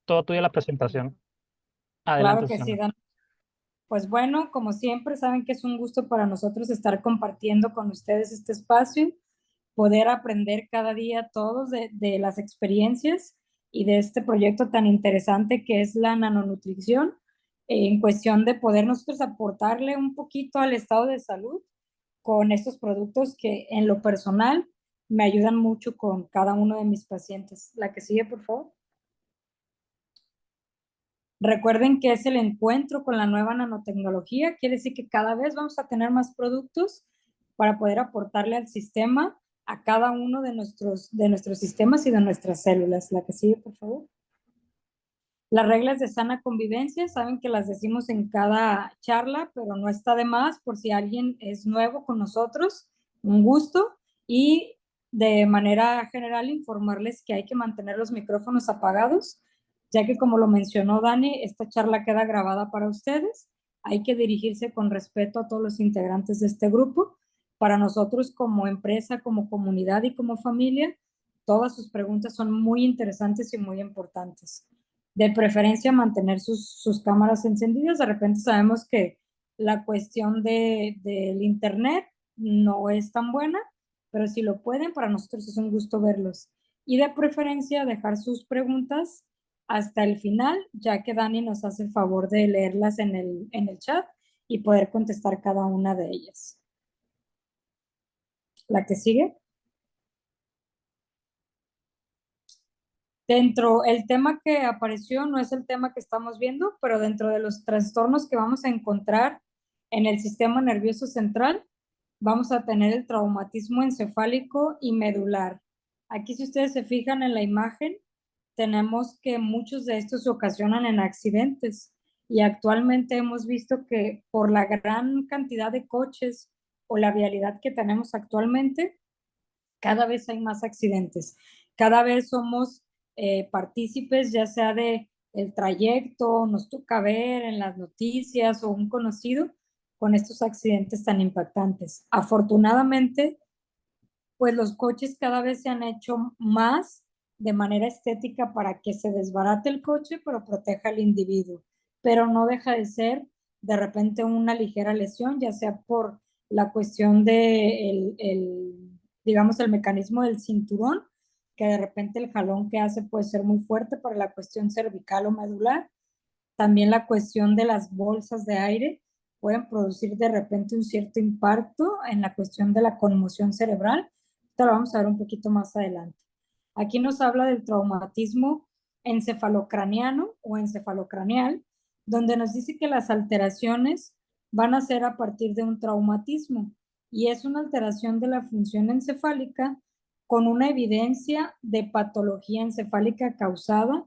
Todo tuya la presentación. Claro Adelante, que sí, Susana. Dan. Pues bueno, como siempre, saben que es un gusto para nosotros estar compartiendo con ustedes este espacio, poder aprender cada día todos de las experiencias y de este proyecto tan interesante que es la nanonutrición, en cuestión de poder nosotros aportarle un poquito al estado de salud con estos productos que en lo personal me ayudan mucho con cada uno de mis pacientes. La que sigue, por favor. Recuerden que es el encuentro con la nueva nanotecnología, quiere decir que cada vez vamos a tener más productos para poder aportarle al sistema, a cada uno de nuestros sistemas y de nuestras células. La que sigue, por favor. Las reglas de sana convivencia, saben que las decimos en cada charla, pero no está de más por si alguien es nuevo con nosotros, un gusto. Y de manera general informarles que hay que mantener los micrófonos apagados, ya que como lo mencionó Dani, esta charla queda grabada para ustedes. Hay que dirigirse con respeto a todos los integrantes de este grupo. Para nosotros como empresa, como comunidad y como familia, todas sus preguntas son muy interesantes y muy importantes. De preferencia mantener sus cámaras encendidas. De repente sabemos que la cuestión del internet no es tan buena, pero si lo pueden, para nosotros es un gusto verlos. Y de preferencia dejar sus preguntas hasta el final, ya que Dani nos hace el favor de leerlas en el chat y poder contestar cada una de ellas. La que sigue. Dentro, el tema que apareció no es el tema que estamos viendo, pero dentro de los trastornos que vamos a encontrar en el sistema nervioso central, vamos a tener el traumatismo encefálico y medular. Aquí, si ustedes se fijan en la imagen, tenemos que muchos de estos se ocasionan en accidentes y actualmente hemos visto que por la gran cantidad de coches o la vialidad que tenemos actualmente, cada vez hay más accidentes, cada vez somos partícipes, ya sea de el trayecto, nos toca ver en las noticias o un conocido con estos accidentes tan impactantes. Afortunadamente, pues los coches cada vez se han hecho más de manera estética para que se desbarate el coche, pero proteja al individuo. Pero no deja de ser de repente una ligera lesión, ya sea por la cuestión de digamos, el mecanismo del cinturón, que de repente el jalón que hace puede ser muy fuerte para la cuestión cervical o medular. También la cuestión de las bolsas de aire pueden producir de repente un cierto impacto en la cuestión de la conmoción cerebral. Esto lo vamos a ver un poquito más adelante. Aquí nos habla del traumatismo encefalocraniano o encefalocranial, donde nos dice que las alteraciones van a ser a partir de un traumatismo y es una alteración de la función encefálica con una evidencia de patología encefálica causada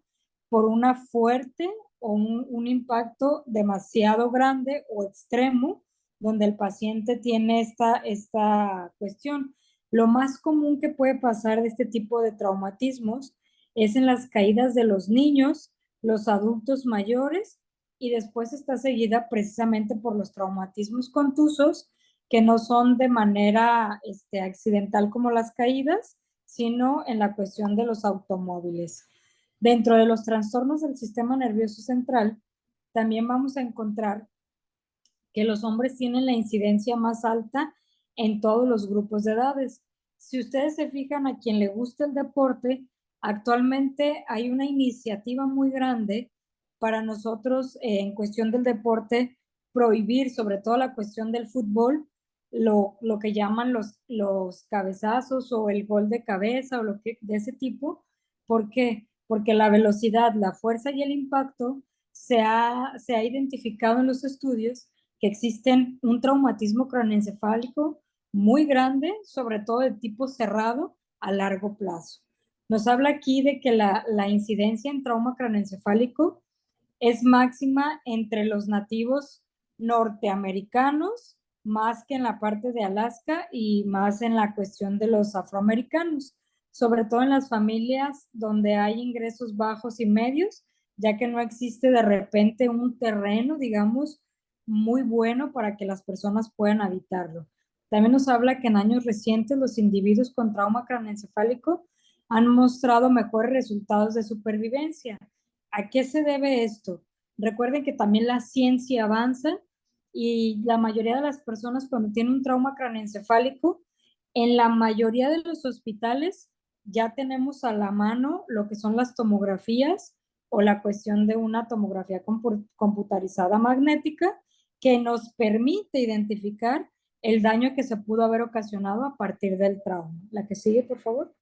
por una fuerte o un impacto demasiado grande o extremo donde el paciente tiene esta cuestión. Lo más común que puede pasar de este tipo de traumatismos es en las caídas de los niños, los adultos mayores y después está seguida precisamente por los traumatismos contusos que no son de manera accidental como las caídas, sino en la cuestión de los automóviles. Dentro de los trastornos del sistema nervioso central, también vamos a encontrar que los hombres tienen la incidencia más alta en todos los grupos de edades. Si ustedes se fijan a quien le gusta el deporte, actualmente hay una iniciativa muy grande para nosotros en cuestión del deporte, prohibir sobre todo la cuestión del fútbol, lo que llaman los cabezazos o el gol de cabeza o lo que de ese tipo. ¿Por qué? Porque la velocidad, la fuerza y el impacto se ha identificado en los estudios que existen un traumatismo craneoencefálico muy grande, sobre todo de tipo cerrado a largo plazo. Nos habla aquí de que la incidencia en trauma craneoencefálico es máxima entre los nativos norteamericanos, más que en la parte de Alaska y más en la cuestión de los afroamericanos, sobre todo en las familias donde hay ingresos bajos y medios, ya que no existe de repente un terreno, digamos, muy bueno para que las personas puedan habitarlo. También nos habla que en años recientes los individuos con trauma craneoencefálico han mostrado mejores resultados de supervivencia. ¿A qué se debe esto? Recuerden que también la ciencia avanza y la mayoría de las personas cuando tienen un trauma craneoencefálico, en la mayoría de los hospitales ya tenemos a la mano lo que son las tomografías o la cuestión de una tomografía computarizada magnética que nos permite identificar el daño que se pudo haber ocasionado a partir del trauma. La que sigue, por favor.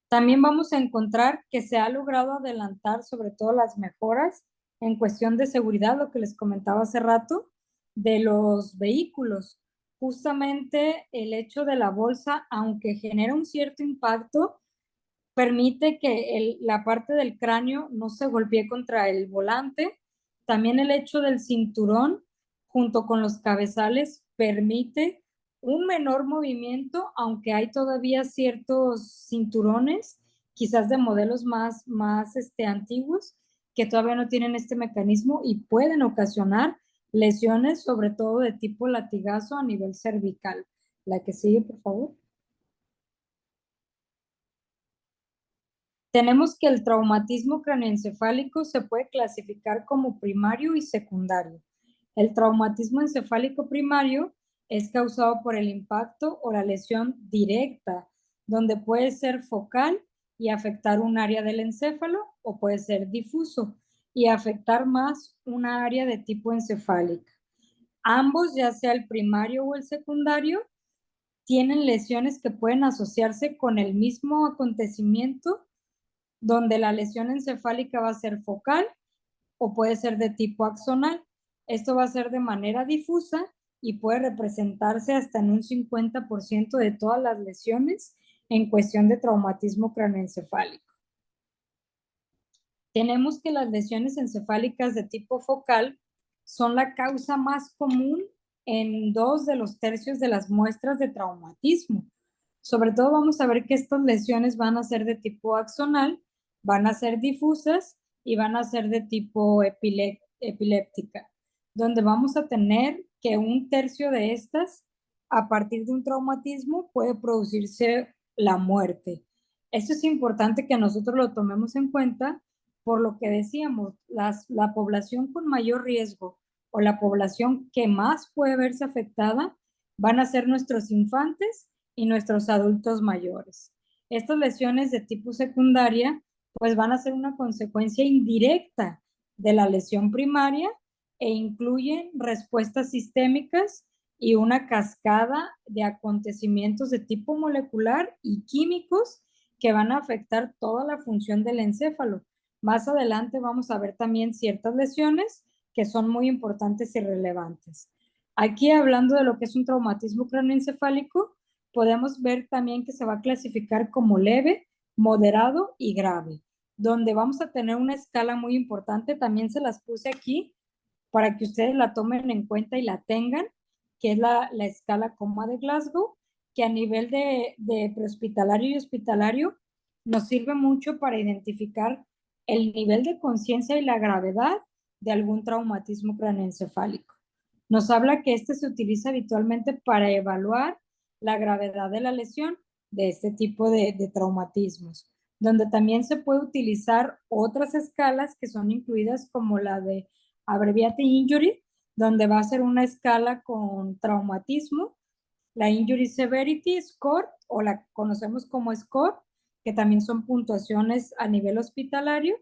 También vamos a encontrar que se ha logrado adelantar sobre todo las mejoras en cuestión de seguridad, lo que les comentaba hace rato, de los vehículos. Justamente el hecho de la bolsa, aunque genera un cierto impacto, permite que la parte del cráneo no se golpee contra el volante. También el hecho del cinturón junto con los cabezales permite un menor movimiento, aunque hay todavía ciertos cinturones, quizás de modelos más antiguos, que todavía no tienen este mecanismo y pueden ocasionar lesiones, sobre todo de tipo latigazo a nivel cervical. La que sigue, por favor. Tenemos que el traumatismo craneoencefálico se puede clasificar como primario y secundario. El traumatismo encefálico primario es causado por el impacto o la lesión directa, donde puede ser focal y afectar un área del encéfalo o puede ser difuso y afectar más una área de tipo encefálica. Ambos, ya sea el primario o el secundario, tienen lesiones que pueden asociarse con el mismo acontecimiento donde la lesión encefálica va a ser focal o puede ser de tipo axonal. Esto va a ser de manera difusa y puede representarse hasta en un 50% de todas las lesiones en cuestión de traumatismo craneoencefálico. Tenemos que las lesiones encefálicas de tipo focal son la causa más común en 2 de los tercios de las muestras de traumatismo. Sobre todo vamos a ver que estas lesiones van a ser de tipo axonal, van a ser difusas y van a ser de tipo epiléptica, donde vamos a tener que un tercio de estas, a partir de un traumatismo, puede producirse la muerte. Esto es importante que nosotros lo tomemos en cuenta por lo que decíamos, la población con mayor riesgo o la población que más puede verse afectada van a ser nuestros infantes y nuestros adultos mayores. Estas lesiones de tipo secundaria pues van a ser una consecuencia indirecta de la lesión primaria e incluyen respuestas sistémicas y una cascada de acontecimientos de tipo molecular y químicos que van a afectar toda la función del encéfalo. Más adelante vamos a ver también ciertas lesiones que son muy importantes y relevantes. Aquí hablando de lo que es un traumatismo craneoencefálico, podemos ver también que se va a clasificar como leve, moderado y grave, donde vamos a tener una escala muy importante. También se las puse aquí para que ustedes la tomen en cuenta y la tengan, que es la escala coma de Glasgow, que a nivel de prehospitalario y hospitalario nos sirve mucho para identificar el nivel de conciencia y la gravedad de algún traumatismo craneoencefálico. Nos habla que este se utiliza habitualmente para evaluar la gravedad de la lesión de este tipo de traumatismos, donde también se puede utilizar otras escalas que son incluidas como la de Abbreviated Injury, donde va a ser una escala con traumatismo, la Injury Severity Score, o la conocemos como SCORE, que también son puntuaciones a nivel hospitalario,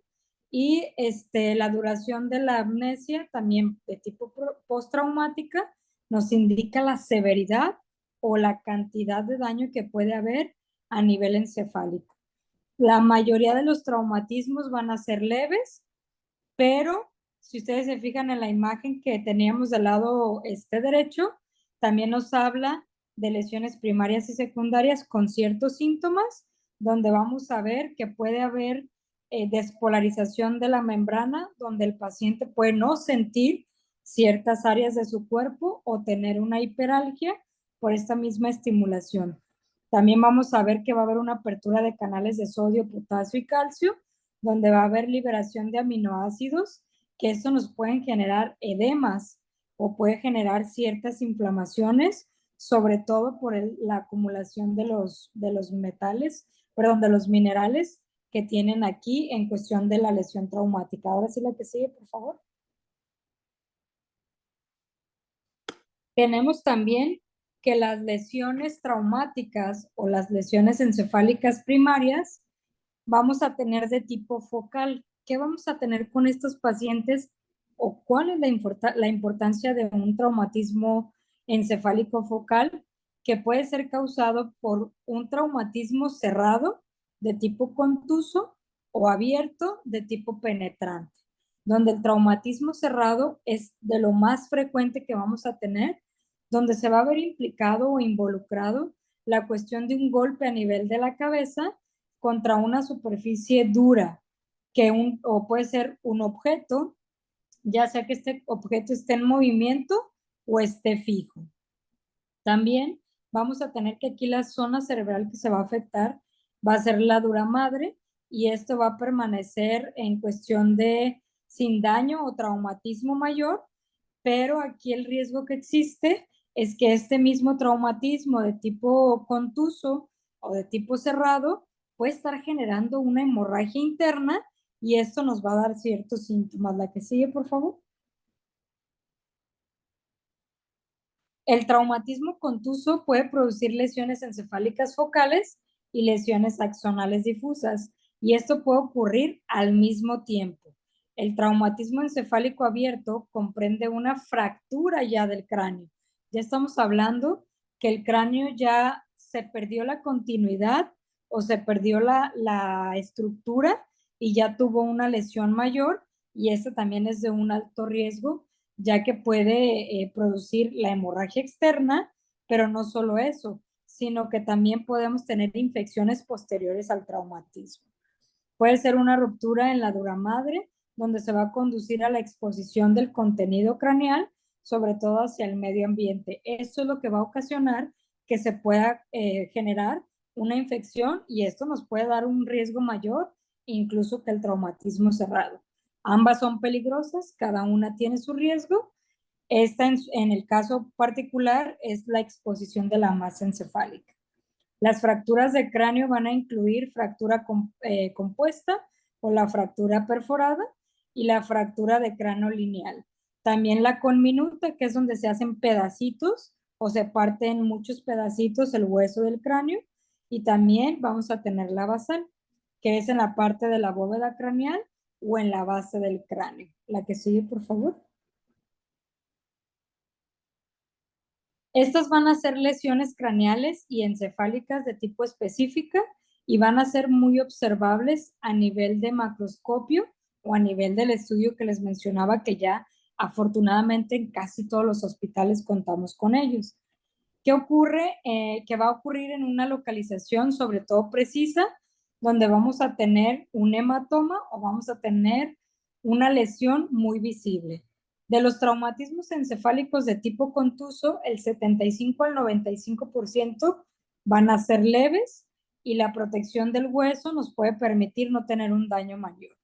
y la duración de la amnesia, también de tipo postraumática, nos indica la severidad o la cantidad de daño que puede haber a nivel encefálico. La mayoría de los traumatismos van a ser leves, pero si ustedes se fijan en la imagen que teníamos del lado derecho, también nos habla de lesiones primarias y secundarias con ciertos síntomas, donde vamos a ver que puede haber despolarización de la membrana, donde el paciente puede no sentir ciertas áreas de su cuerpo o tener una hiperalgia por esta misma estimulación. También vamos a ver que va a haber una apertura de canales de sodio, potasio y calcio, donde va a haber liberación de aminoácidos, que esto nos pueden generar edemas o puede generar ciertas inflamaciones, sobre todo por la acumulación de los metales, perdón, de los minerales que tienen aquí en cuestión de la lesión traumática. Ahora sí la que sigue, por favor. Tenemos también que las lesiones traumáticas o las lesiones encefálicas primarias vamos a tener de tipo focal. ¿Qué vamos a tener con estos pacientes o cuál es la importancia de un traumatismo encefálico focal que puede ser causado por un traumatismo cerrado de tipo contuso o abierto de tipo penetrante, donde el traumatismo cerrado es de lo más frecuente que vamos a tener, donde se va a ver implicado o involucrado la cuestión de un golpe a nivel de la cabeza contra una superficie dura, o puede ser un objeto, ya sea que este objeto esté en movimiento o esté fijo. También vamos a tener que aquí la zona cerebral que se va a afectar va a ser la dura madre y esto va a permanecer en cuestión de sin daño o traumatismo mayor, pero aquí el riesgo que existe es que este mismo traumatismo de tipo contuso o de tipo cerrado puede estar generando una hemorragia interna y esto nos va a dar ciertos síntomas. La que sigue, por favor. El traumatismo contuso puede producir lesiones encefálicas focales y lesiones axonales difusas, y esto puede ocurrir al mismo tiempo. El traumatismo encefálico abierto comprende una fractura ya del cráneo. Ya estamos hablando que el cráneo ya se perdió la continuidad o se perdió la estructura y ya tuvo una lesión mayor, y esto también es de un alto riesgo ya que puede producir la hemorragia externa, pero no solo eso, sino que también podemos tener infecciones posteriores al traumatismo. Puede ser una ruptura en la dura madre, donde se va a conducir a la exposición del contenido craneal, sobre todo hacia el medio ambiente. Esto es lo que va a ocasionar que se pueda generar una infección y esto nos puede dar un riesgo mayor, incluso que el traumatismo cerrado. Ambas son peligrosas, cada una tiene su riesgo. Esta, en el caso particular, es la exposición de la masa encefálica. Las fracturas de cráneo van a incluir fractura compuesta o la fractura perforada y la fractura de cráneo lineal. También la conminuta, que es donde se hacen pedacitos o se parte en muchos pedacitos el hueso del cráneo. Y también vamos a tener la basal, que es en la parte de la bóveda craneal o en la base del cráneo. La que sigue, por favor. Estas van a ser lesiones craneales y encefálicas de tipo específica y van a ser muy observables a nivel de macroscopio o a nivel del estudio que les mencionaba que ya afortunadamente en casi todos los hospitales contamos con ellos. ¿Qué ocurre? Que va a ocurrir en una localización sobre todo precisa, donde vamos a tener un hematoma o vamos a tener una lesión muy visible. De los traumatismos encefálicos de tipo contuso, el 75 al 95% van a ser leves y la protección del hueso nos puede permitir no tener un daño mayor.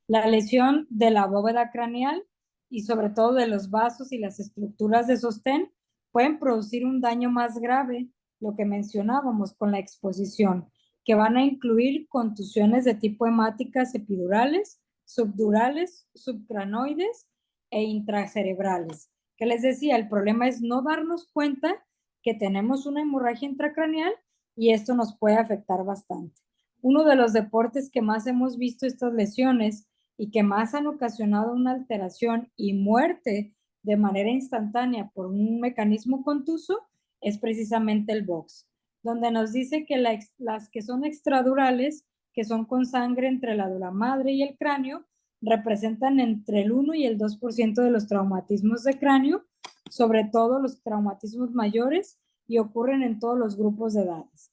La lesión de la bóveda craneal y sobre todo de los vasos y las estructuras de sostén pueden producir un daño más grave, lo que mencionábamos con la exposición, que van a incluir contusiones de tipo hemáticas epidurales, subdurales, subcranoides e intracerebrales. Que les decía, el problema es no darnos cuenta que tenemos una hemorragia intracraneal y esto nos puede afectar bastante. Uno de los deportes que más hemos visto estas lesiones y que más han ocasionado una alteración y muerte de manera instantánea por un mecanismo contuso es precisamente el box, donde nos dice que las que son extradurales, que son con sangre entre la dura madre y el cráneo, representan entre el 1 y el 2% de los traumatismos de cráneo, sobre todo los traumatismos mayores, y ocurren en todos los grupos de edades.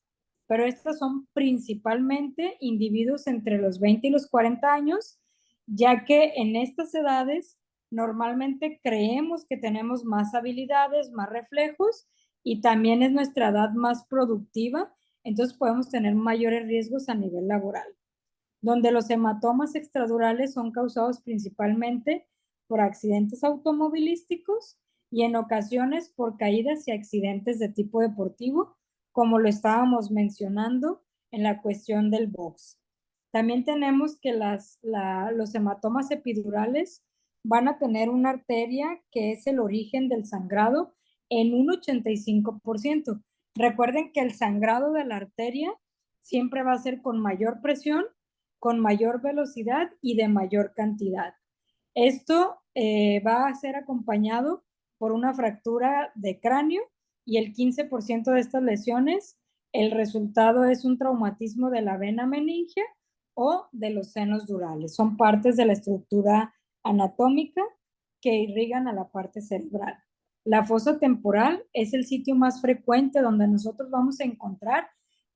Pero estas son principalmente individuos entre los 20 y los 40 años, ya que en estas edades normalmente creemos que tenemos más habilidades, más reflejos y también es nuestra edad más productiva, entonces podemos tener mayores riesgos a nivel laboral, donde los hematomas extradurales son causados principalmente por accidentes automovilísticos y en ocasiones por caídas y accidentes de tipo deportivo, como lo estábamos mencionando en la cuestión del box. También tenemos que los hematomas epidurales van a tener una arteria que es el origen del sangrado en un 85%. Recuerden que el sangrado de la arteria siempre va a ser con mayor presión, con mayor velocidad y de mayor cantidad. Esto va a ser acompañado por una fractura de cráneo y el 15% de estas lesiones, el resultado es un traumatismo de la vena meningia o de los senos durales. Son partes de la estructura anatómica que irrigan a la parte cerebral. La fosa temporal es el sitio más frecuente donde nosotros vamos a encontrar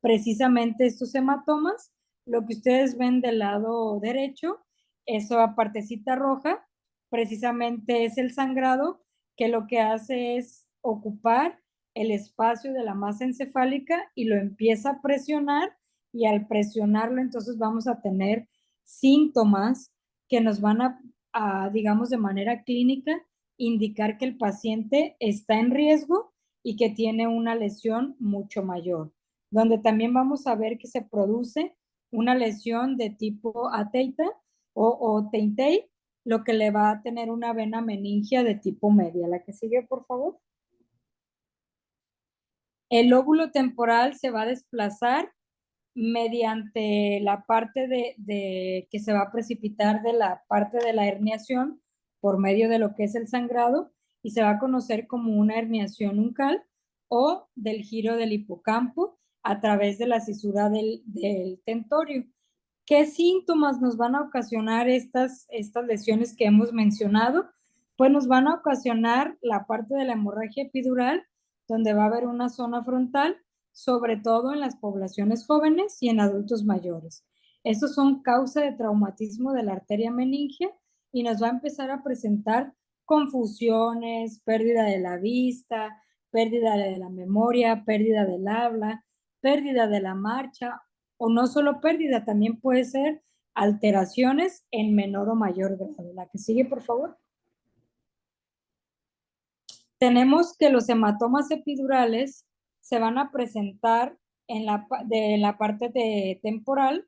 precisamente estos hematomas. Lo que ustedes ven del lado derecho, esa partecita roja, precisamente es el sangrado que lo que hace es ocupar el espacio de la masa encefálica y lo empieza a presionar, y al presionarlo entonces vamos a tener síntomas que nos van digamos, de manera clínica, indicar que el paciente está en riesgo y que tiene una lesión mucho mayor, donde también vamos a ver que se produce una lesión de tipo ateita o teintei, lo que le va a tener una vena meningia de tipo media. La que sigue, por favor. El lóbulo temporal se va a desplazar mediante la parte que se va a precipitar de la parte de la herniación por medio de lo que es el sangrado, y se va a conocer como una herniación uncal o del giro del hipocampo a través de la cisura del tentorio. ¿Qué síntomas nos van a ocasionar estas lesiones que hemos mencionado? Pues nos van a ocasionar la parte de la hemorragia epidural, donde va a haber una zona frontal, sobre todo en las poblaciones jóvenes y en adultos mayores. Estos son causa de traumatismo de la arteria meningia y nos va a empezar a presentar confusiones, pérdida de la vista, pérdida de la memoria, pérdida del habla, pérdida de la marcha, o no solo pérdida, también puede ser alteraciones en menor o mayor grado. La que sigue, por favor. Tenemos que los hematomas epidurales se van a presentar de la parte temporal,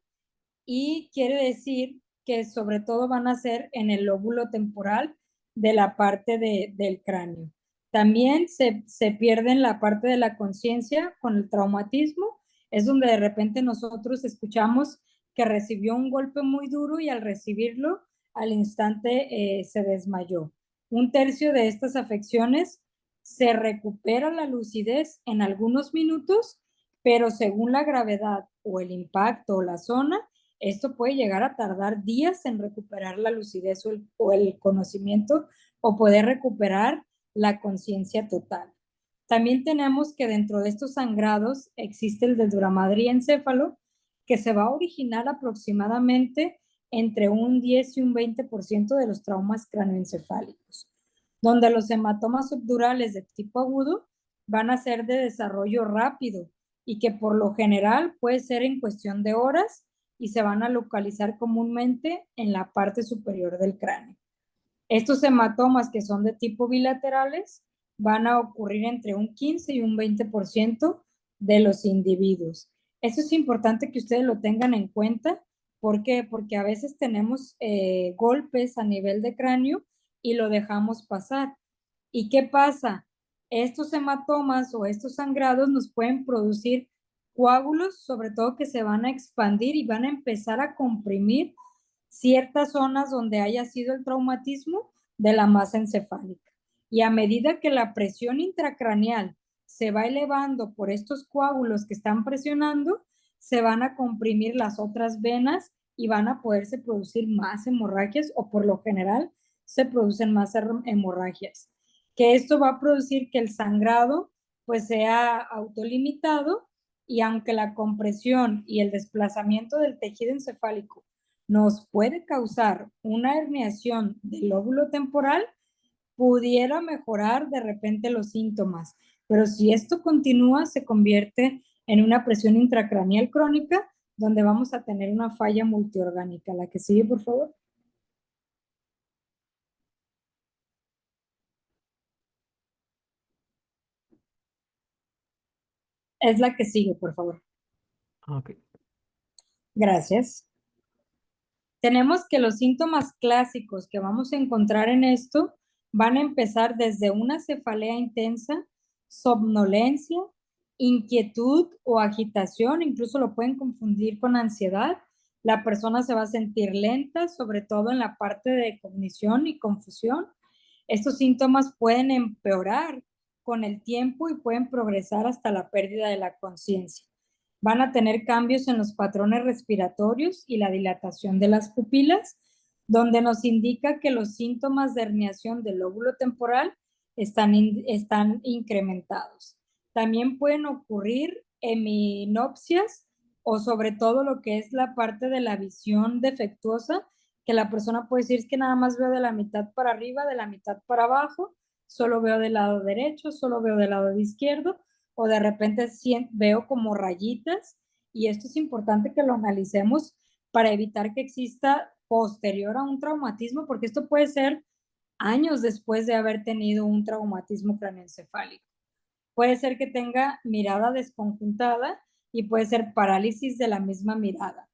y quiere decir que sobre todo van a ser en el lóbulo temporal de la parte del cráneo. También se pierde en la parte de la conciencia con el traumatismo. Es donde de repente nosotros escuchamos que recibió un golpe muy duro y al recibirlo, al instante se desmayó. Un tercio de estas afecciones se recupera la lucidez en algunos minutos, pero según la gravedad o el impacto o la zona, esto puede llegar a tardar días en recuperar la lucidez o el conocimiento, o poder recuperar la conciencia total. También tenemos que dentro de estos sangrados existe el desduramadriencéfalo, que se va a originar aproximadamente entre un 10 y un 20% de los traumas cráneoencefálicos, donde los hematomas subdurales de tipo agudo van a ser de desarrollo rápido y que por lo general puede ser en cuestión de horas, y se van a localizar comúnmente en la parte superior del cráneo. Estos hematomas, que son de tipo bilaterales, van a ocurrir entre un 15 y un 20% de los individuos. Eso es importante que ustedes lo tengan en cuenta. ¿Por qué? Porque a veces tenemos golpes a nivel de cráneo y lo dejamos pasar. ¿Y qué pasa? Estos hematomas o estos sangrados nos pueden producir coágulos, sobre todo que se van a expandir y van a empezar a comprimir ciertas zonas donde haya sido el traumatismo de la masa encefálica. Y a medida que la presión intracraneal se va elevando por estos coágulos que están presionando, se van a comprimir las otras venas y van a poderse producir más hemorragias, o por lo general se producen más hemorragias. Que esto va a producir que el sangrado pues sea autolimitado, y aunque la compresión y el desplazamiento del tejido encefálico nos puede causar una herniación del lóbulo temporal, pudiera mejorar de repente los síntomas, pero si esto continúa, se convierte en una presión intracraneal crónica, donde vamos a tener una falla multiorgánica. La que sigue, por favor. Es la que sigue, por favor. Ok. Gracias. Tenemos que los síntomas clásicos que vamos a encontrar en esto van a empezar desde una cefalea intensa, somnolencia, inquietud o agitación, incluso lo pueden confundir con ansiedad. La persona se va a sentir lenta, sobre todo en la parte de cognición y confusión. Estos síntomas pueden empeorar con el tiempo y pueden progresar hasta la pérdida de la conciencia. Van a tener cambios en los patrones respiratorios y la dilatación de las pupilas, donde nos indica que los síntomas de herniación del lóbulo temporal están incrementados. También pueden ocurrir heminopsias o sobre todo lo que es la parte de la visión defectuosa, que la persona puede decir es que nada más veo de la mitad para arriba, de la mitad para abajo, solo veo del lado derecho, solo veo del lado izquierdo, o de repente veo como rayitas, y esto es importante que lo analicemos para evitar que exista posterior a un traumatismo, porque esto puede ser años después de haber tenido un traumatismo craneoencefálico. Puede ser que tenga mirada desconjuntada y puede ser parálisis de la misma mirada.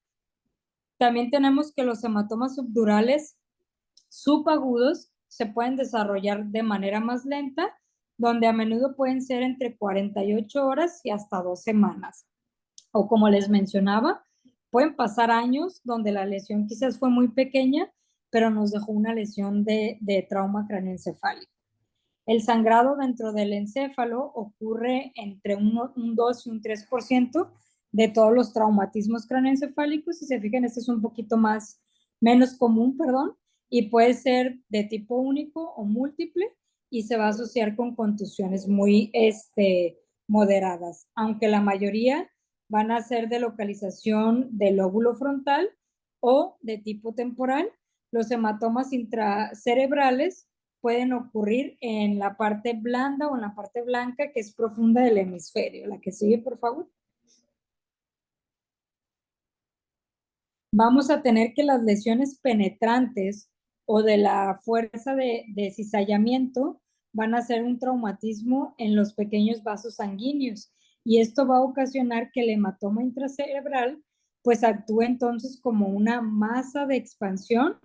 También tenemos que los hematomas subdurales subagudos se pueden desarrollar de manera más lenta, donde a menudo pueden ser entre 48 horas y hasta 2 semanas. O como les mencionaba, pueden pasar años donde la lesión quizás fue muy pequeña, pero nos dejó una lesión de trauma craneoencefálico. El sangrado dentro del encéfalo ocurre entre un 2 y un 3% de todos los traumatismos craneoencefálicos. Si se fijan, este es un poquito menos común, perdón, y puede ser de tipo único o múltiple y se va a asociar con contusiones muy moderadas, aunque la mayoría van a ser de localización del lóbulo frontal o de tipo temporal. Los hematomas intracerebrales pueden ocurrir en la parte blanda o en la parte blanca que es profunda del hemisferio. La que sigue, por favor. Vamos a tener que las lesiones penetrantes o de la fuerza de cizallamiento van a ser un traumatismo en los pequeños vasos sanguíneos y esto va a ocasionar que el hematoma intracerebral pues actúe entonces como una masa de expansión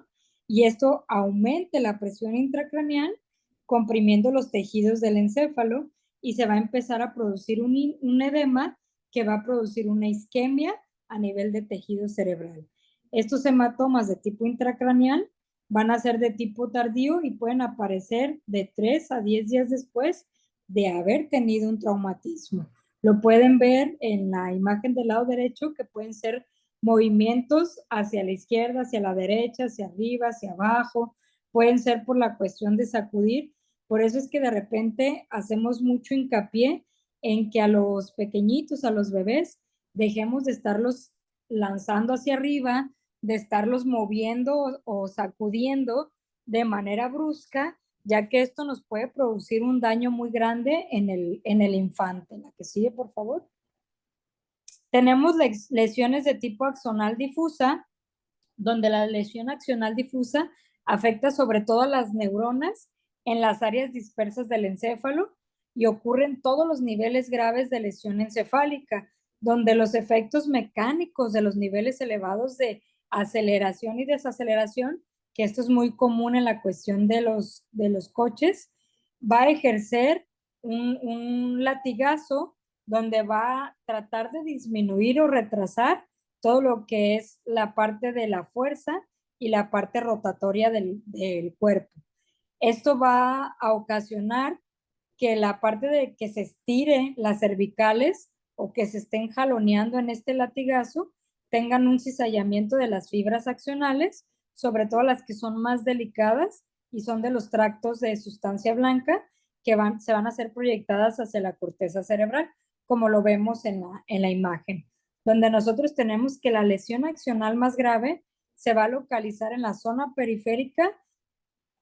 y esto aumente la presión intracraneal comprimiendo los tejidos del encéfalo y se va a empezar a producir un edema que va a producir una isquemia a nivel de tejido cerebral. Estos hematomas de tipo intracraneal van a ser de tipo tardío y pueden aparecer de 3 a 10 días después de haber tenido un traumatismo. Lo pueden ver en la imagen del lado derecho, que pueden ser movimientos hacia la izquierda, hacia la derecha, hacia arriba, hacia abajo. Pueden ser por la cuestión de sacudir. Por eso es que de repente hacemos mucho hincapié en que a los pequeñitos, a los bebés, dejemos de estarlos lanzando hacia arriba, de estarlos moviendo o sacudiendo de manera brusca, ya que esto nos puede producir un daño muy grande en el infante. La que sigue, por favor. Tenemos lesiones de tipo axonal difusa, donde la lesión axonal difusa afecta sobre todo a las neuronas en las áreas dispersas del encéfalo y ocurren todos los niveles graves de lesión encefálica, donde los efectos mecánicos de los niveles elevados de aceleración y desaceleración, que esto es muy común en la cuestión de los coches, va a ejercer un latigazo donde va a tratar de disminuir o retrasar todo lo que es la parte de la fuerza y la parte rotatoria del cuerpo. Esto va a ocasionar que la parte de que se estire las cervicales o que se estén jaloneando en este latigazo tengan un cizallamiento de las fibras axonales, sobre todo las que son más delicadas y son de los tractos de sustancia blanca que se van a ser proyectadas hacia la corteza cerebral, como lo vemos en la imagen, donde nosotros tenemos que la lesión axonal más grave se va a localizar en la zona periférica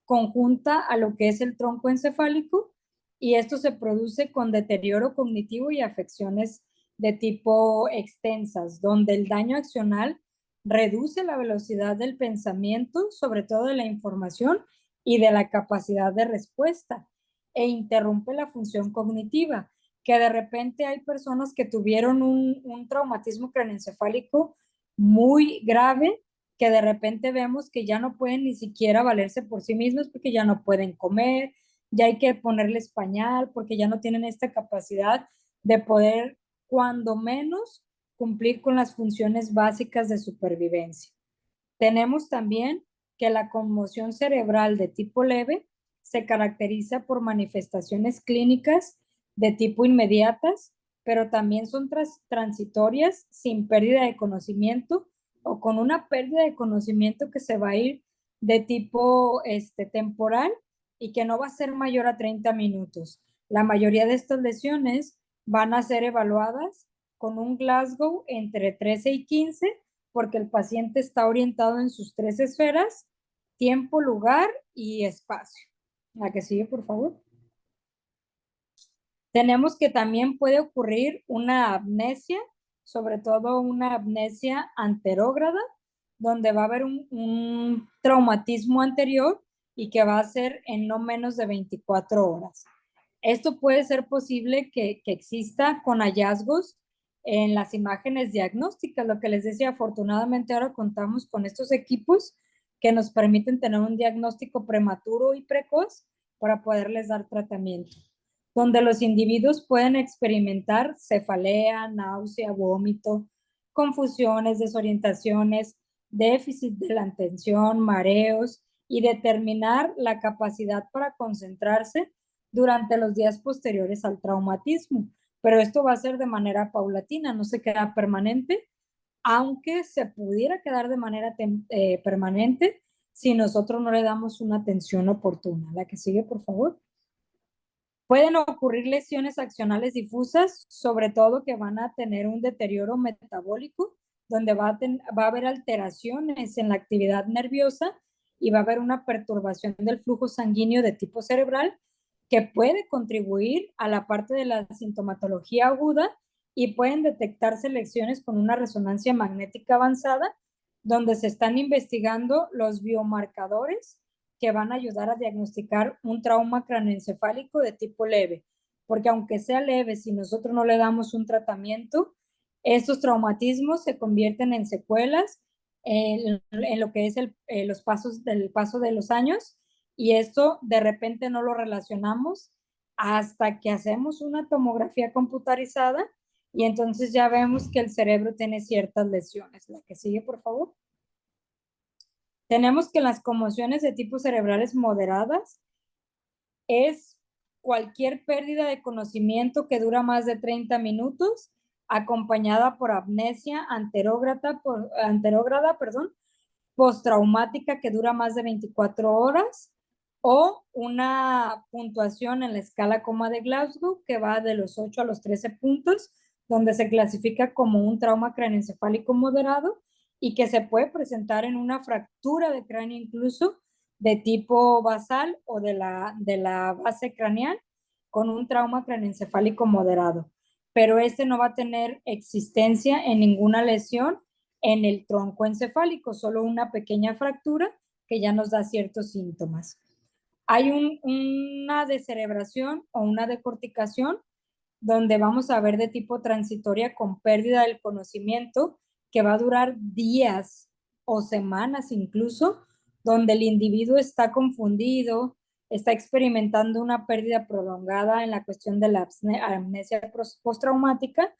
conjunta a lo que es el tronco encefálico y esto se produce con deterioro cognitivo y afecciones de tipo extensas, donde el daño axonal reduce la velocidad del pensamiento, sobre todo de la información y de la capacidad de respuesta, e interrumpe la función cognitiva, que de repente hay personas que tuvieron un traumatismo craneoencefálico muy grave que de repente vemos que ya no pueden ni siquiera valerse por sí mismos porque ya no pueden comer, ya hay que ponerles pañal porque ya no tienen esta capacidad de poder, cuando menos, cumplir con las funciones básicas de supervivencia. Tenemos también que la conmoción cerebral de tipo leve se caracteriza por manifestaciones clínicas de tipo inmediatas, pero también son transitorias sin pérdida de conocimiento o con una pérdida de conocimiento que se va a ir de tipo temporal y que no va a ser mayor a 30 minutos. La mayoría de estas lesiones van a ser evaluadas con un Glasgow entre 13 y 15 porque el paciente está orientado en sus tres esferas: tiempo, lugar y espacio. La que sigue, por favor. Tenemos que también puede ocurrir una amnesia, sobre todo una amnesia anterógrada, donde va a haber un traumatismo anterior y que va a ser en no menos de 24 horas. Esto puede ser posible que exista con hallazgos en las imágenes diagnósticas. Lo que les decía, afortunadamente ahora contamos con estos equipos que nos permiten tener un diagnóstico prematuro y precoz para poderles dar tratamiento, donde los individuos pueden experimentar cefalea, náusea, vómito, confusiones, desorientaciones, déficit de la atención, mareos, y determinar la capacidad para concentrarse durante los días posteriores al traumatismo. Pero esto va a ser de manera paulatina, no se queda permanente, aunque se pudiera quedar de manera permanente si nosotros no le damos una atención oportuna. La que sigue, por favor. Pueden ocurrir lesiones accionales difusas, sobre todo que van a tener un deterioro metabólico, donde va a haber alteraciones en la actividad nerviosa y va a haber una perturbación del flujo sanguíneo de tipo cerebral que puede contribuir a la parte de la sintomatología aguda, y pueden detectarse lesiones con una resonancia magnética avanzada, donde se están investigando los biomarcadores que van a ayudar a diagnosticar un trauma craneoencefálico de tipo leve, porque aunque sea leve, si nosotros no le damos un tratamiento, estos traumatismos se convierten en secuelas en lo que es los pasos del paso de los años, y esto de repente no lo relacionamos hasta que hacemos una tomografía computarizada y entonces ya vemos que el cerebro tiene ciertas lesiones. La que sigue, por favor. Tenemos que las conmociones de tipo cerebrales moderadas es cualquier pérdida de conocimiento que dura más de 30 minutos, acompañada por amnesia anterógrada, postraumática que dura más de 24 horas, o una puntuación en la escala coma de Glasgow que va de los 8 a los 13 puntos, donde se clasifica como un trauma craneoencefálico moderado y que se puede presentar en una fractura de cráneo incluso de tipo basal o de la base craneal con un trauma craneoencefálico moderado. Pero este no va a tener existencia en ninguna lesión en el tronco encefálico, solo una pequeña fractura que ya nos da ciertos síntomas. Hay una descerebración o una decorticación donde vamos a ver de tipo transitoria con pérdida del conocimiento que va a durar días o semanas incluso, donde el individuo está confundido, está experimentando una pérdida prolongada en la cuestión de la amnesia postraumática,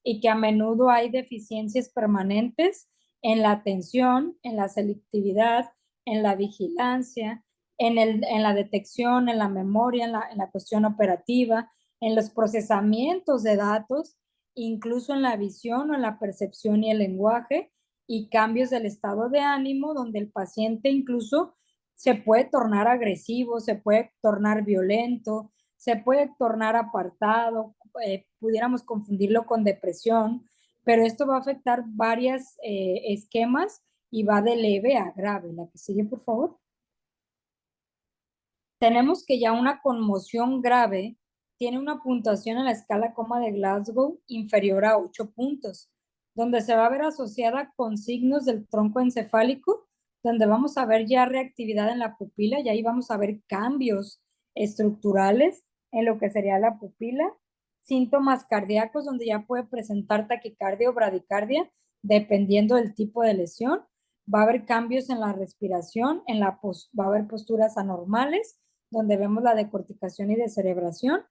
y que a menudo hay deficiencias permanentes en la atención, en la selectividad, en la vigilancia, en la detección, en la memoria, en la cuestión operativa, en los procesamientos de datos, incluso en la visión o en la percepción y el lenguaje, y cambios del estado de ánimo, donde el paciente incluso se puede tornar agresivo, se puede tornar violento, se puede tornar apartado, pudiéramos confundirlo con depresión, pero esto va a afectar varios esquemas y va de leve a grave. La que sigue, por favor. Tenemos que ya una conmoción grave tiene una puntuación en la escala coma de Glasgow inferior a 8 puntos, donde se va a ver asociada con signos del tronco encefálico, donde vamos a ver ya reactividad en la pupila, y ahí vamos a ver cambios estructurales en lo que sería la pupila, síntomas cardíacos, donde ya puede presentar taquicardia o bradicardia, dependiendo del tipo de lesión, Va a haber cambios en la respiración, va a haber posturas anormales, donde vemos la decorticación y descerebración.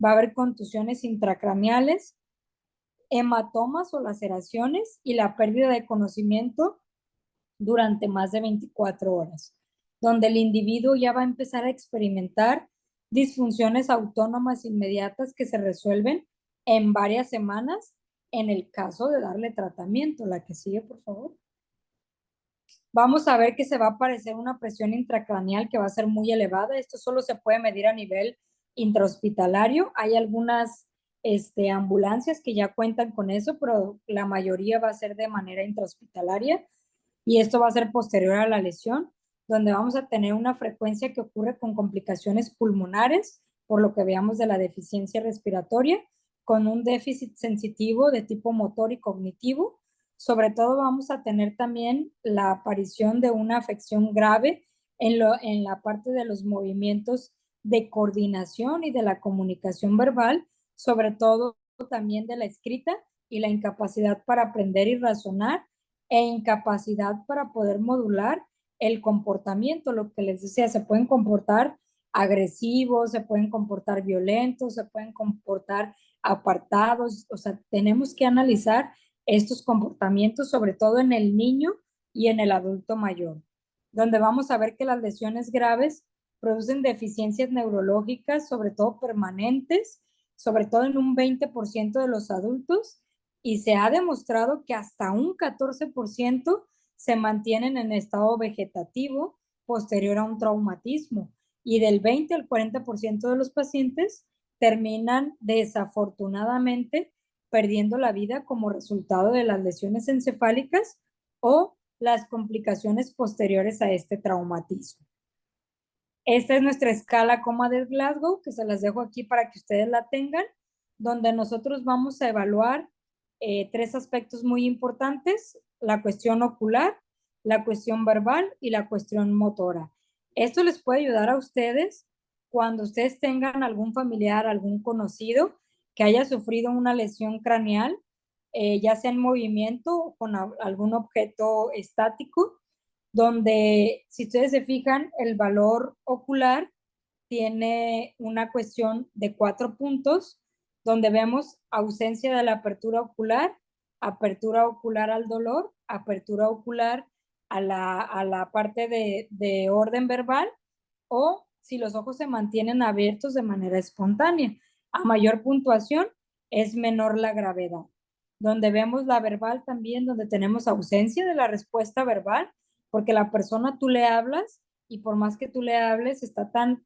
Va a haber contusiones intracraneales, hematomas o laceraciones y la pérdida de conocimiento durante más de 24 horas, donde el individuo ya va a empezar a experimentar disfunciones autónomas inmediatas que se resuelven en varias semanas en el caso de darle tratamiento. La que sigue, por favor. Vamos a ver que se va a aparecer una presión intracraneal que va a ser muy elevada. Esto solo se puede medir a nivel intrahospitalario. Hay algunas ambulancias que ya cuentan con eso, pero la mayoría va a ser de manera intrahospitalaria y esto va a ser posterior a la lesión, donde vamos a tener una frecuencia que ocurre con complicaciones pulmonares, por lo que veamos de la deficiencia respiratoria, con un déficit sensitivo de tipo motor y cognitivo. Sobre todo vamos a tener también la aparición de una afección grave en la parte de los movimientos de coordinación y de la comunicación verbal, sobre todo también de la escrita y la incapacidad para aprender y razonar e incapacidad para poder modular el comportamiento. Lo que les decía, se pueden comportar agresivos, se pueden comportar violentos, se pueden comportar apartados. O sea, tenemos que analizar estos comportamientos, sobre todo en el niño y en el adulto mayor, donde vamos a ver que las lesiones graves producen deficiencias neurológicas, sobre todo permanentes, sobre todo en un 20% de los adultos, y se ha demostrado que hasta un 14% se mantienen en estado vegetativo posterior a un traumatismo, y del 20 al 40% de los pacientes terminan desafortunadamente perdiendo la vida como resultado de las lesiones encefálicas o las complicaciones posteriores a este traumatismo. Esta es nuestra escala coma de Glasgow, que se las dejo aquí para que ustedes la tengan, donde nosotros vamos a evaluar tres aspectos muy importantes: la cuestión ocular, la cuestión verbal y la cuestión motora. Esto les puede ayudar a ustedes cuando ustedes tengan algún familiar, algún conocido que haya sufrido una lesión craneal, ya sea en movimiento o con algún objeto estático, donde si ustedes se fijan, el valor ocular tiene una cuestión de 4 puntos, donde vemos ausencia de la apertura ocular al dolor, apertura ocular a la parte de orden verbal, o si los ojos se mantienen abiertos de manera espontánea. A mayor puntuación es menor la gravedad. Donde vemos la verbal también, donde tenemos ausencia de la respuesta verbal, porque la persona tú le hablas y por más que tú le hables está tan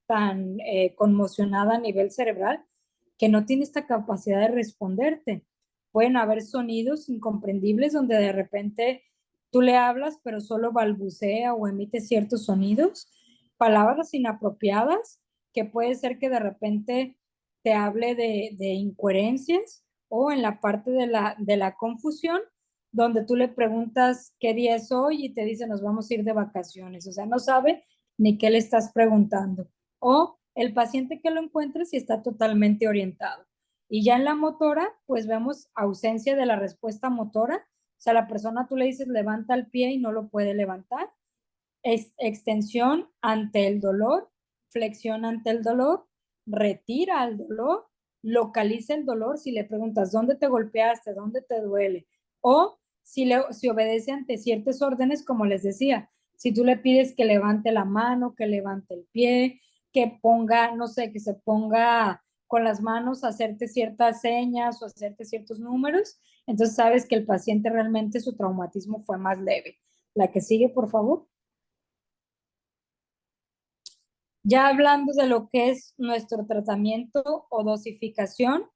conmocionada a nivel cerebral que no tiene esta capacidad de responderte. Pueden haber sonidos incomprendibles donde de repente tú le hablas pero solo balbucea o emite ciertos sonidos, palabras inapropiadas, que puede ser que de repente te hable de incoherencias, o en la parte de la confusión, donde tú le preguntas qué día es hoy y te dice nos vamos a ir de vacaciones. O sea, no sabe ni qué le estás preguntando. O el paciente que lo encuentre si está totalmente orientado. Y ya en la motora, pues vemos ausencia de la respuesta motora. O sea, la persona tú le dices levanta el pie y no lo puede levantar. Extensión ante el dolor, flexión ante el dolor, retira al dolor, localiza el dolor. Si le preguntas dónde te golpeaste, dónde te duele, o si obedece ante ciertas órdenes, como les decía, si tú le pides que levante la mano, que levante el pie, que ponga, no sé, que se ponga con las manos a hacerte ciertas señas o hacerte ciertos números, entonces sabes que el paciente realmente su traumatismo fue más leve. La que sigue, por favor. Ya hablando de lo que es nuestro tratamiento o dosificación,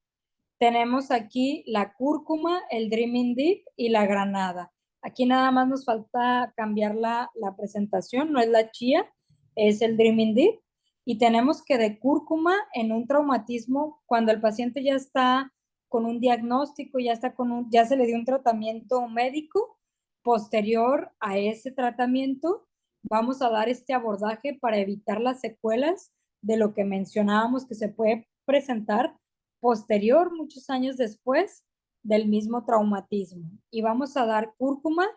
tenemos aquí la cúrcuma, el Dreaming Deep y la granada. Aquí nada más nos falta cambiar la presentación, no es la chía, es el Dreaming Deep. Y tenemos que de cúrcuma en un traumatismo, cuando el paciente ya está con un diagnóstico, ya se le dio un tratamiento médico, posterior a ese tratamiento, vamos a dar este abordaje para evitar las secuelas de lo que mencionábamos que se puede presentar posterior, muchos años después del mismo traumatismo. Y vamos a dar cúrcuma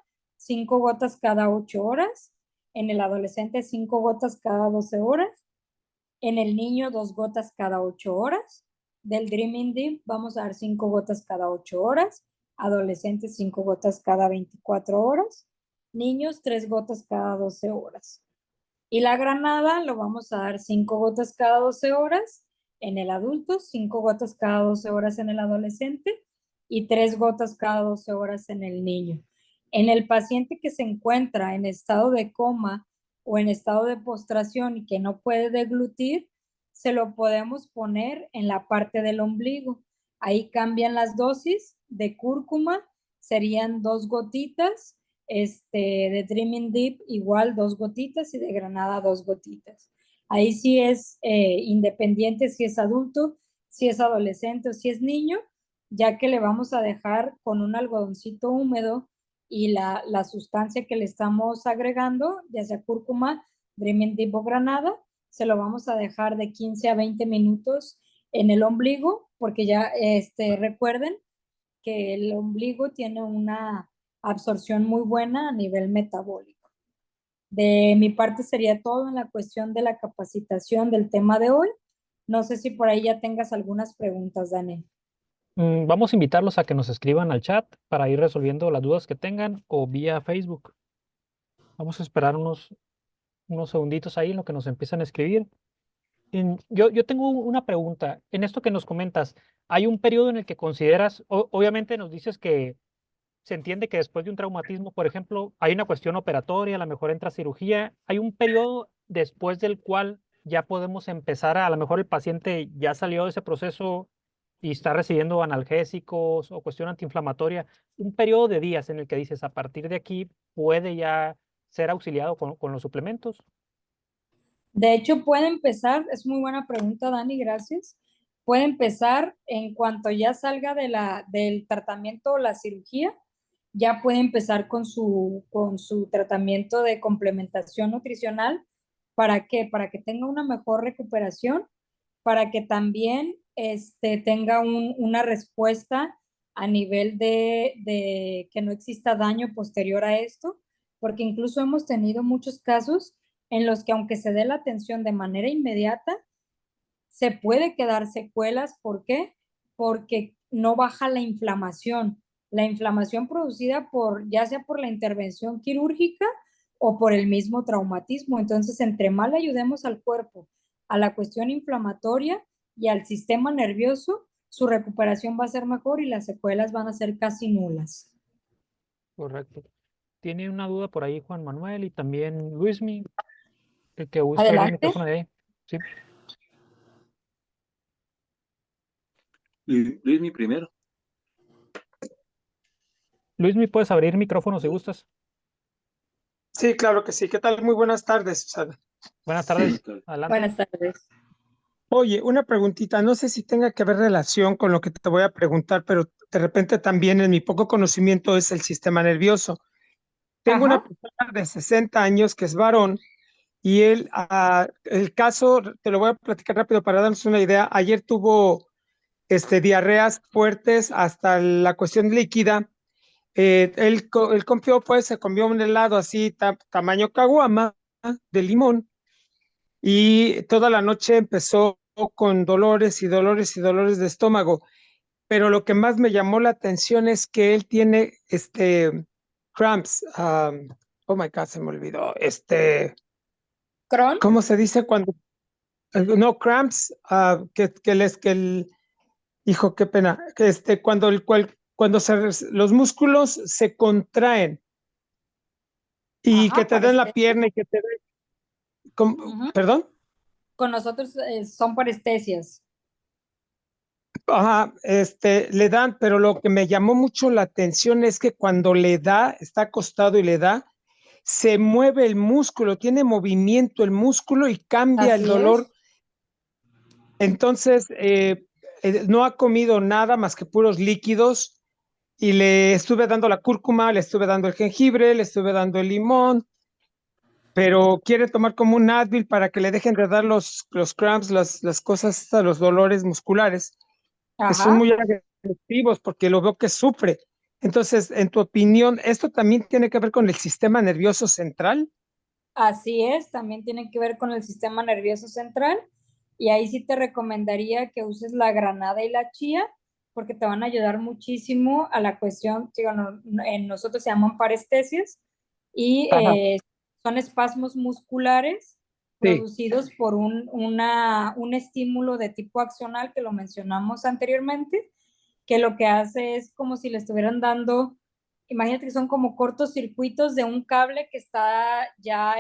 5 gotas cada 8 horas. En el adolescente, 5 gotas cada 12 horas. En el niño, 2 gotas cada 8 horas. Del Dreaming Deep vamos a dar 5 gotas cada 8 horas. Adolescentes, 5 gotas cada 24 horas. Niños, 3 gotas cada 12 horas. Y la granada lo vamos a dar 5 gotas cada 12 horas en el adulto, 5 gotas cada 12 horas en el adolescente y 3 gotas cada 12 horas en el niño. En el paciente que se encuentra en estado de coma o en estado de postración y que no puede deglutir, se lo podemos poner en la parte del ombligo. Ahí cambian las dosis de cúrcuma, serían 2 gotitas, de Dreaming Deep igual 2 gotitas y de granada 2 gotitas. Ahí sí es independiente si es adulto, si es adolescente o si es niño, ya que le vamos a dejar con un algodoncito húmedo y la sustancia que le estamos agregando, ya sea cúrcuma, Dreaming Deep o granada, se lo vamos a dejar de 15 a 20 minutos en el ombligo, porque ya recuerden que el ombligo tiene una absorción muy buena a nivel metabólico. De mi parte sería todo en la cuestión de la capacitación del tema de hoy. No sé si por ahí ya tengas algunas preguntas, Daniel. Vamos a invitarlos a que nos escriban al chat para ir resolviendo las dudas que tengan o vía Facebook. Vamos a esperar unos segunditos ahí en lo que nos empiezan a escribir. Yo tengo una pregunta. En esto que nos comentas, ¿hay un periodo en el que consideras, obviamente nos dices que se entiende que después de un traumatismo, por ejemplo, hay una cuestión operatoria, a lo mejor entra cirugía, hay un periodo después del cual ya podemos empezar a lo mejor el paciente ya salió de ese proceso y está recibiendo analgésicos o cuestión antiinflamatoria, un periodo de días en el que dices, a partir de aquí puede ya ser auxiliado con los suplementos. De hecho, puede empezar, es muy buena pregunta, Dani, gracias. Puede empezar en cuanto ya salga del tratamiento o la cirugía, ya puede empezar con su tratamiento de complementación nutricional. ¿Para qué? Para que tenga una mejor recuperación, para que también tenga una respuesta a nivel de que no exista daño posterior a esto, porque incluso hemos tenido muchos casos en los que aunque se dé la atención de manera inmediata, se puede quedar secuelas. ¿Por qué? Porque no baja la inflamación. La inflamación producida por, ya sea por la intervención quirúrgica o por el mismo traumatismo. Entonces, entre más le ayudemos al cuerpo, a la cuestión inflamatoria y al sistema nervioso, su recuperación va a ser mejor y las secuelas van a ser casi nulas. Correcto. Tiene una duda por ahí Juan Manuel y también Luismi, el que guste abrir el Adelante. micrófono de ahí. Sí. Luis, mi primero. Luismi, puedes abrir micrófono si gustas. Sí, claro que sí. ¿Qué tal? Muy buenas tardes, Susana. Buenas tardes. Sí. Adelante. Buenas tardes. Oye, una preguntita, no sé si tenga que ver relación con lo que te voy a preguntar, pero de repente también en mi poco conocimiento es el sistema nervioso. Tengo una Ajá. persona de 60 años que es varón y él, el caso, te lo voy a platicar rápido para darnos una idea. Ayer tuvo diarreas fuertes hasta la cuestión líquida. Él confió, pues, se comió un helado así, tamaño caguama de limón y toda la noche empezó con dolores y dolores y dolores de estómago. Pero lo que más me llamó la atención es que él tiene cramps. Oh my God, se me olvidó. Crohn. ¿Cómo se dice cuando? No, cramps, hijo, qué pena. Que cuando los músculos se contraen y Ajá, que te den la parece. pierna y que te den, Ujú. ¿perdón? Con nosotros son parestesias. Ajá, le dan, pero lo que me llamó mucho la atención es que cuando le da, está acostado y le da, se mueve el músculo, tiene movimiento el músculo y cambia el Así dolor. es. Entonces, no ha comido nada más que puros líquidos y le estuve dando la cúrcuma, le estuve dando el jengibre, le estuve dando el limón, pero quiere tomar como un Advil para que le dejen de dar los cramps, las cosas, los dolores musculares que son Ajá. muy agresivos porque lo veo que sufre. Entonces, en tu opinión, ¿esto también tiene que ver con el sistema nervioso central? Así es, también tiene que ver con el sistema nervioso central y ahí sí te recomendaría que uses la granada y la chía porque te van a ayudar muchísimo a la cuestión, digo, en nosotros se llaman parestesias y Ajá, son espasmos musculares sí. producidos por un estímulo de tipo accional que lo mencionamos anteriormente, que lo que hace es como si le estuvieran dando. Imagínate que son como cortocircuitos de un cable que está ya,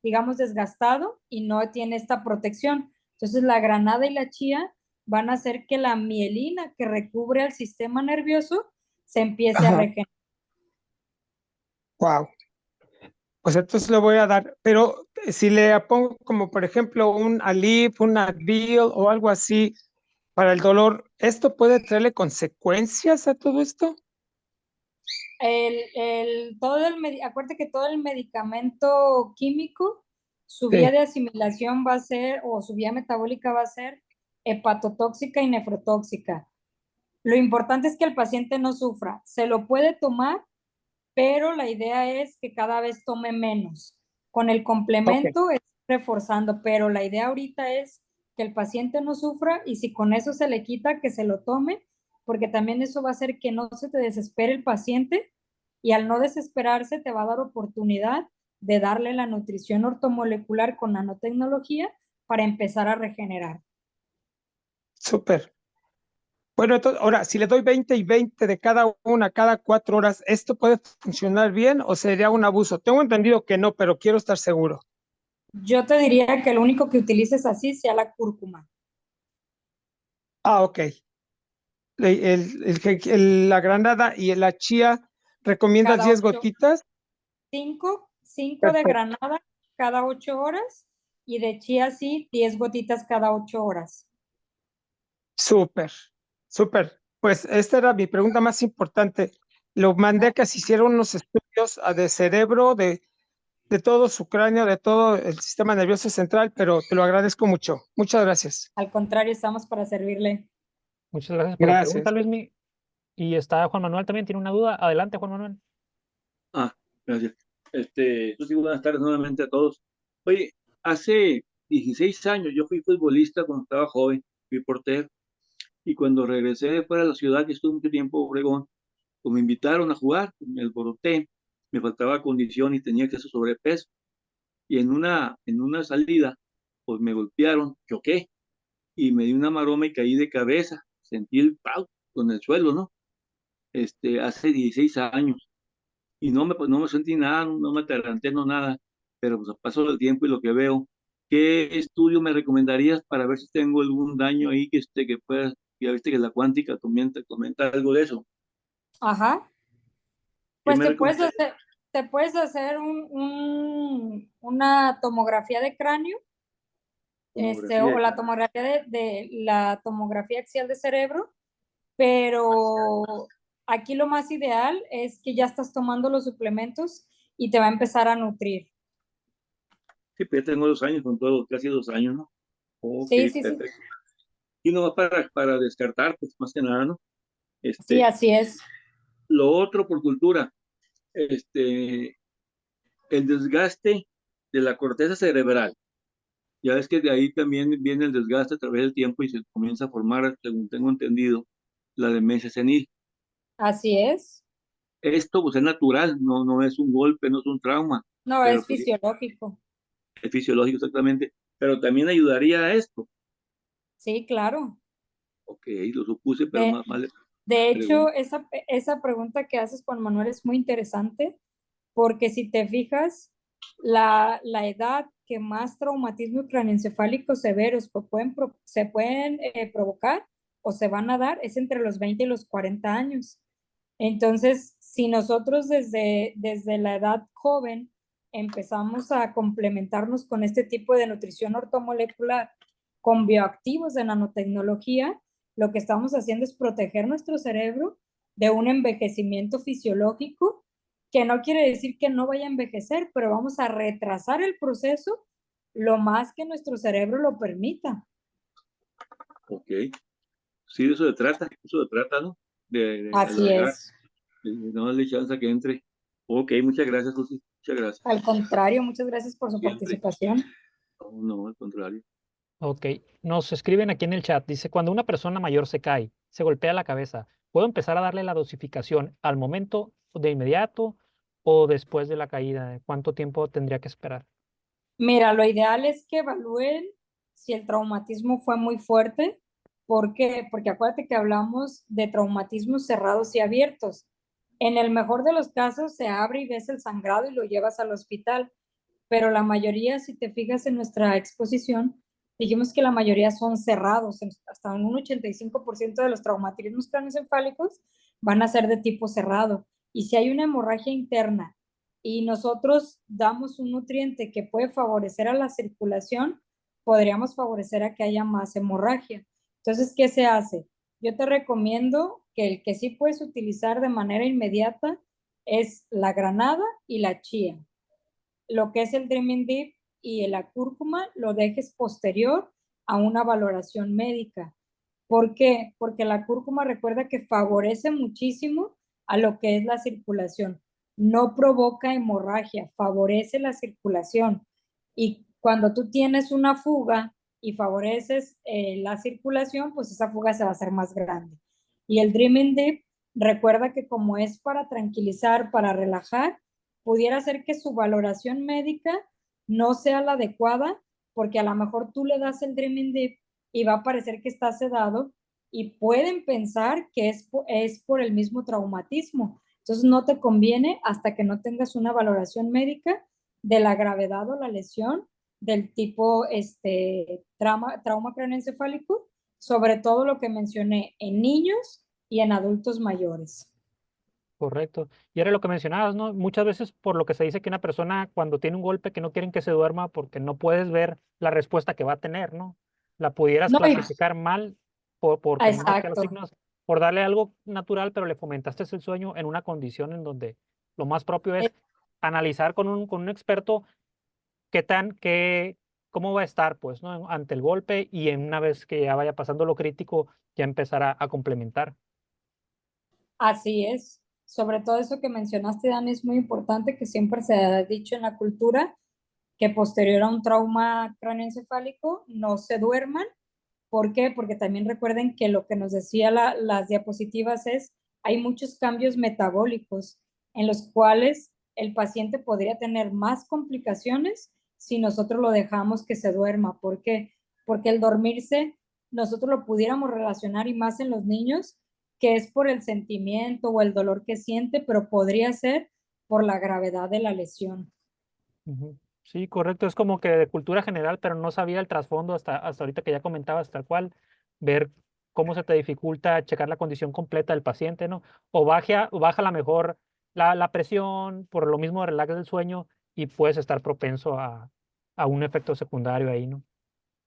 digamos, desgastado y no tiene esta protección. Entonces, la granada y la chía van a hacer que la mielina que recubre al sistema nervioso se empiece a Ajá, regenerar. wow. Pues entonces le voy a dar, pero si le pongo como por ejemplo un Aleve, un Advil o algo así para el dolor, ¿esto puede traerle consecuencias a todo esto? Acuérdate que todo el medicamento químico, su vía Sí, de asimilación va a ser, o su vía metabólica va a ser hepatotóxica y nefrotóxica. Lo importante es que el paciente no sufra. Se lo puede tomar, pero la idea es que cada vez tome menos. Con el ok. complemento es reforzando, pero la idea ahorita es que el paciente no sufra y si con eso se le quita, que se lo tome, porque también eso va a hacer que no se te desespere el paciente y al no desesperarse te va a dar oportunidad de darle la nutrición ortomolecular con nanotecnología para empezar a regenerar. Súper. Bueno, entonces, ahora, si le doy 20 y 20 de cada una, cada 4 horas, ¿esto puede funcionar bien o sería un abuso? Tengo entendido que no, pero quiero estar seguro. Yo te diría que lo único que utilices así sea la cúrcuma. Ah, ok. La granada y la chía, ¿recomiendas Cada 10 ocho, gotitas? cinco de Perfecto. granada cada 8 horas y de chía sí, 10 gotitas cada 8 horas. Súper, súper. Pues esta era mi pregunta más importante. Lo mandé a que se hicieran unos estudios de cerebro, de todo su cráneo, de todo el sistema nervioso central, pero te lo agradezco mucho. Muchas gracias. Al contrario, estamos para servirle. Muchas gracias por la pregunta, Gracias. Luismi. Y está Juan Manuel también, tiene una duda. Adelante, Juan Manuel. Ah, gracias. Pues sí, buenas tardes nuevamente a todos. Oye, hace 16 años yo fui futbolista cuando estaba joven, fui portero, y cuando regresé de fuera de la ciudad, que estuve mucho tiempo en Obregón, pues me invitaron a jugar, pues me alboroté, me faltaba condición y tenía exceso de sobrepeso, y en una salida, pues me golpearon, choqué, y me di una maroma y caí de cabeza, sentí el pau con el suelo, ¿no? Hace 16 años. Y no me sentí nada, no me ataranté, no nada, pero pues a paso del tiempo y lo que veo, ¿qué estudio me recomendarías para ver si tengo algún daño ahí que pueda, ya viste que la cuántica también te comenta algo de eso? Ajá. ¿Qué Pues me recomendarías? te puedes hacer una tomografía de cráneo, Tomografía o de la cráneo. tomografía de la tomografía axial de cerebro, pero aquí lo más ideal es que ya estás tomando los suplementos y te va a empezar a nutrir. Sí, pues ya tengo 2 años con todo, casi 2 años, ¿no? Ok, Sí, sí, sí. perfecto. Y no va para descartar, pues más que nada, ¿no? Sí, Este, así es. lo otro por cultura, este, el desgaste de la corteza cerebral. Ya ves que de ahí también viene el desgaste a través del tiempo y se comienza a formar, según tengo entendido, la demencia senil. Así es. Esto pues es natural, no es un golpe, no es un trauma, No, pero es pues sí, fisiológico. es fisiológico exactamente, pero también ayudaría a esto. Sí, claro. Ok, lo supuse, pero De, más le de hecho, pregunto. esa pregunta que haces, Juan Manuel, es muy interesante porque si te fijas, la edad que más traumatismo craneoencefálico severos se pueden provocar o se van a dar es entre los 20 y los 40 años. Entonces, si nosotros desde la edad joven empezamos a complementarnos con este tipo de nutrición ortomolecular, con bioactivos de nanotecnología, lo que estamos haciendo es proteger nuestro cerebro de un envejecimiento fisiológico, que no quiere decir que no vaya a envejecer, pero vamos a retrasar el proceso lo más que nuestro cerebro lo permita. Ok, sí, de eso se trata, ¿no? De Así alargar. es. No le chance a que entre. Ok, muchas gracias, Susi. Muchas gracias. Al contrario, muchas gracias por su Siempre. participación. No, no, al contrario. Ok, nos escriben aquí en el chat. Dice, cuando una persona mayor se cae, se golpea la cabeza, ¿puedo empezar a darle la dosificación al momento, de inmediato o después de la caída? ¿Cuánto tiempo tendría que esperar? Mira, lo ideal es que evalúen si el traumatismo fue muy fuerte. ¿Por qué? Porque acuérdate que hablamos de traumatismos cerrados y abiertos. En el mejor de los casos se abre y ves el sangrado y lo llevas al hospital, pero la mayoría, si te fijas en nuestra exposición, dijimos que la mayoría son cerrados, hasta un 85% de los traumatismos craneoencefálicos van a ser de tipo cerrado. Y si hay una hemorragia interna y nosotros damos un nutriente que puede favorecer a la circulación, podríamos favorecer a que haya más hemorragia. Entonces, ¿qué se hace? Yo te recomiendo que el que sí puedes utilizar de manera inmediata es la granada y la chía. Lo que es el Dreaming Deep y la cúrcuma lo dejes posterior a una valoración médica. ¿Por qué? Porque la cúrcuma recuerda que favorece muchísimo a lo que es la circulación. No provoca hemorragia, favorece la circulación. Y cuando tú tienes una fuga y favoreces la circulación, pues esa fuga se va a hacer más grande. Y el Dreaming Deep, recuerda que como es para tranquilizar, para relajar, pudiera ser que su valoración médica no sea la adecuada, porque a lo mejor tú le das el Dreaming Deep y va a parecer que está sedado y pueden pensar que es por el mismo traumatismo. Entonces no te conviene hasta que no tengas una valoración médica de la gravedad o la lesión del tipo trauma craneoencefálico, sobre todo lo que mencioné en niños y en adultos mayores. Correcto. Y era lo que mencionabas, ¿no? Muchas veces por lo que se dice que una persona cuando tiene un golpe que no quieren que se duerma porque no puedes ver la respuesta que va a tener, ¿no? La pudieras No, clasificar mal porque no te los exacto. signos, por darle algo natural, pero le fomentaste el sueño en una condición en donde lo más propio es analizar con un experto cómo va a estar, pues, ¿no? Ante el golpe y en una vez que ya vaya pasando lo crítico, ya empezar a complementar. Así es. Sobre todo eso que mencionaste, Dani, es muy importante que siempre se ha dicho en la cultura que posterior a un trauma craneoencefálico no se duerman. ¿Por qué? Porque también recuerden que lo que nos decía las diapositivas es, hay muchos cambios metabólicos en los cuales el paciente podría tener más complicaciones si nosotros lo dejamos que se duerma. ¿Por qué? Porque el dormirse nosotros lo pudiéramos relacionar y más en los niños, que es por el sentimiento o el dolor que siente, pero podría ser por la gravedad de la lesión. Ujú. Sí, correcto. Es como que de cultura general, pero no sabía el trasfondo hasta ahorita que ya comentabas tal cual, ver cómo se te dificulta checar la condición completa del paciente, ¿no? O baja la mejor la presión por lo mismo de relax del sueño y puedes estar propenso a un efecto secundario ahí, ¿no?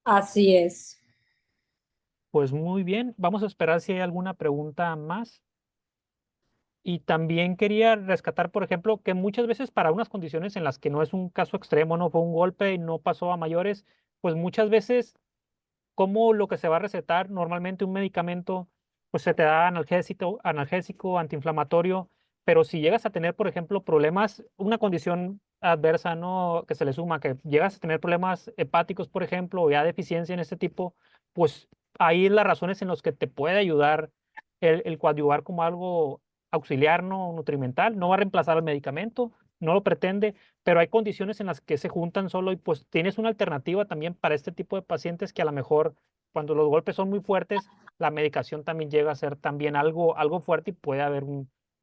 Así es. Pues muy bien, vamos a esperar si hay alguna pregunta más. Y también quería rescatar, por ejemplo, que muchas veces para unas condiciones en las que no es un caso extremo, no fue un golpe y no pasó a mayores, pues muchas veces como lo que se va a recetar, normalmente un medicamento, pues se te da analgésico, antiinflamatorio, pero si llegas a tener, por ejemplo, problemas, una condición adversa, ¿no? Que se le suma, que llegas a tener problemas hepáticos, por ejemplo, o ya deficiencia en este tipo, pues ahí las razones en las que te puede ayudar el coadyuvar como algo auxiliar, ¿no? Nutrimental, no va a reemplazar el medicamento, no lo pretende, pero hay condiciones en las que se juntan solo y pues tienes una alternativa también para este tipo de pacientes que a lo mejor cuando los golpes son muy fuertes, la medicación también llega a ser también algo fuerte y puede haber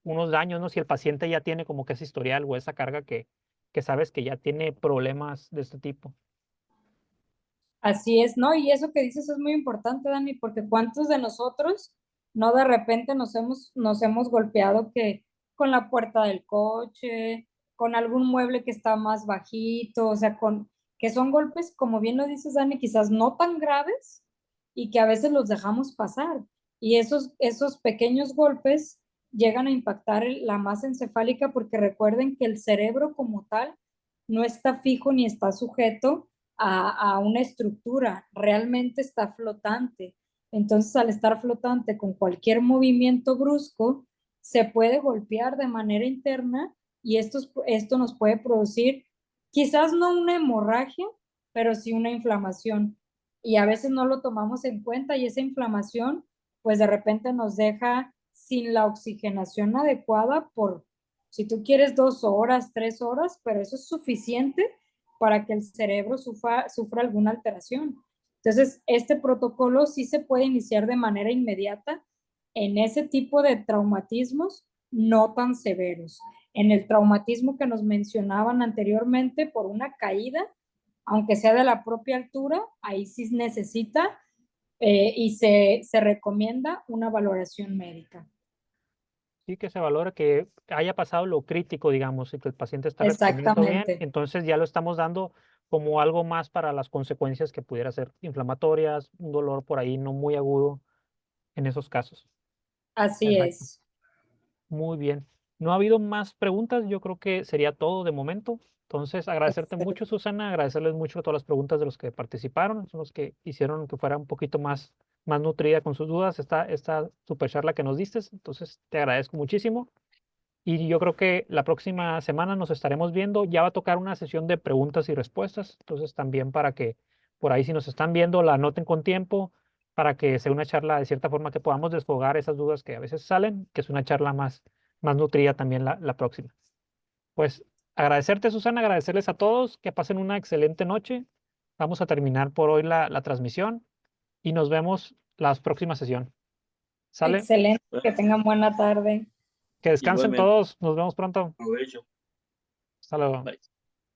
unos daños, ¿no? Si el paciente ya tiene como que ese historial o esa carga que sabes que ya tiene problemas de este tipo. Así es, ¿no? Y eso que dices es muy importante, Dani, porque cuántos de nosotros no de repente nos hemos golpeado que con la puerta del coche, con algún mueble que está más bajito, o sea, que son golpes, como bien lo dices, Dani, quizás no tan graves y que a veces los dejamos pasar. Y esos pequeños golpes llegan a impactar la masa encefálica porque recuerden que el cerebro como tal no está fijo ni está sujeto a una estructura, realmente está flotante. Entonces, al estar flotante con cualquier movimiento brusco, se puede golpear de manera interna y esto nos puede producir quizás no una hemorragia, pero sí una inflamación. Y a veces no lo tomamos en cuenta y esa inflamación pues de repente nos deja sin la oxigenación adecuada por, si tú quieres, 2 horas, 3 horas, pero eso es suficiente para que el cerebro sufra alguna alteración. Entonces, este protocolo sí se puede iniciar de manera inmediata en ese tipo de traumatismos no tan severos. En el traumatismo que nos mencionaban anteriormente por una caída, aunque sea de la propia altura, ahí sí necesita y se recomienda una valoración médica. Sí, que se valore que haya pasado lo crítico, digamos, y que el paciente está respondiendo bien, Exactamente. entonces ya lo estamos dando como algo más para las consecuencias que pudiera ser inflamatorias, un dolor por ahí no muy agudo en esos casos. Así Perfecto. es. Muy bien. No ha habido más preguntas, yo creo que sería todo de momento. Entonces, agradecerte mucho, Susana, agradecerles mucho todas las preguntas de los que participaron, son los que hicieron que fuera un poquito más nutrida con sus dudas esta super charla que nos diste. Entonces, te agradezco muchísimo. Y yo creo que la próxima semana nos estaremos viendo. Ya va a tocar una sesión de preguntas y respuestas. Entonces, también para que por ahí, si nos están viendo, la anoten con tiempo, para que sea una charla de cierta forma que podamos desfogar esas dudas que a veces salen, que es una charla más nutrida también la próxima. Pues agradecerte, Susana, agradecerles a todos, que pasen una excelente noche. Vamos a terminar por hoy la transmisión y nos vemos la próxima sesión. ¿Sale? Excelente, que tengan buena tarde. Que descansen Igualmente, todos. Nos vemos pronto. aprovecho. Hasta luego. Bye.